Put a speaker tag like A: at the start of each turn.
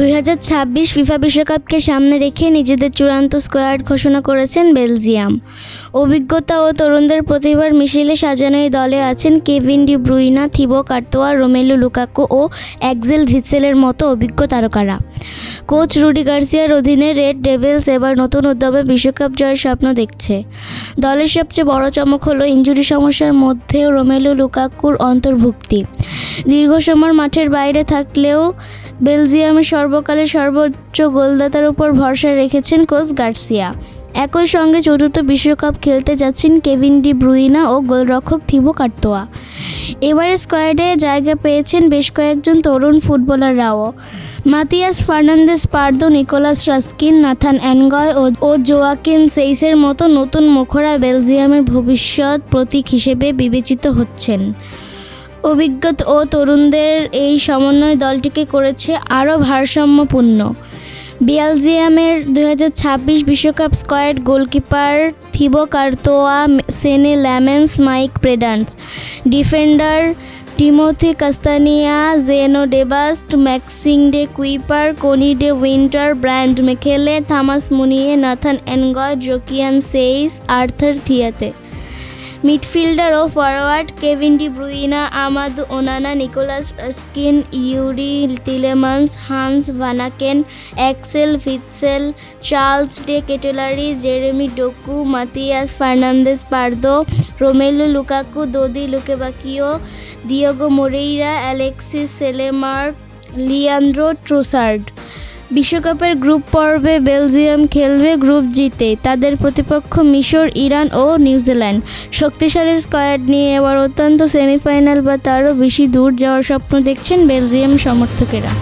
A: 2026 FIFA বিশ্বকাপকে সামনে রেখে নিজেদের চূড়ান্ত স্কোয়াড ঘোষণা করেছেন বেলজিয়াম। অভিজ্ঞতা ও তরুণদের প্রতিভার মিশেলে সাজানো এই দলে আছেন Kevin De Bruyne, Thibaut Courtois, Romelu Lukaku ও অ্যাক্সেল ভিৎসেলের মতো অভিজ্ঞ তারকারা। কোচ রুডি গার্সিয়ার অধীনে রেড ডেভিলস এবার নতুন উদ্যমে বিশ্বকাপ জয়ের স্বপ্ন দেখছে। দলের সবচেয়ে বড় চমক হলো ইনজুরি সমস্যার মধ্যেও রোমেলু লুকাকুর অন্তর্ভুক্তি। দীর্ঘ সময় মাঠের বাইরে থাকলেও বেলজিয়ামের সর্বকালের সর্বোচ্চ গোলদাতার উপর ভরসা রেখেছেন কোচ গার্সিয়া। একই সঙ্গে চতুর্থ বিশ্বকাপ খেলতে যাচ্ছেন কেভিন ডি ব্রুইনা ও গোলরক্ষক থিবো কার্তোয়া। এবারে স্কোয়াডে জায়গা পেয়েছেন বেশ কয়েকজন তরুণ ফুটবলাররাও। Matias Fernandez Pardo, Nicolas Raskin, Nathan Ngoy ও জোয়াকিন সেইসের মতো নতুন মুখরা বেলজিয়ামের ভবিষ্যৎ প্রতীক হিসেবে বিবেচিত হচ্ছেন। অভিজ্ঞ ও তরুণদের এই সমন্বয় দলটিকে করেছে আরও ভারসাম্যপূর্ণ। বেলজিয়ামের 2026 বিশ্বকাপ squad: goalkeeper Thibaut Courtois, Senne Lammens, Mike Penders; defender Timothy Castagne, Zeno Debast, Maxim De Cuyper, Koni De Winter, Bryant Mechele, Thomas Meunier, Nathan Ngoy, Joaquin Seys, Arthur Theate; midfielder ও forward: Kevin De Bruyne, Amadou Onana, Nicolas Raskin, Youri Tielemans, Hans Vanaken, Axel Witsel, Charles De Ketelaere, Jeremy Doku, Matias Fernandez Pardo, Romelu Lukaku, Dodi Lukebakio, Diego Moreira, Alexis Saelemaekers, Leandro Trossard. বিশ্বকাপের group পর্বে Belgium খেলবে group জিতে। তাদের প্রতিপক্ষ মিশর, Iran ও New Zealand. শক্তিশালী squad নিয়ে এবার অত্যন্ত সেমিফাইনাল বা তারও বেশি দূর যাওয়ার স্বপ্ন দেখছেন বেলজিয়াম সমর্থকেরা।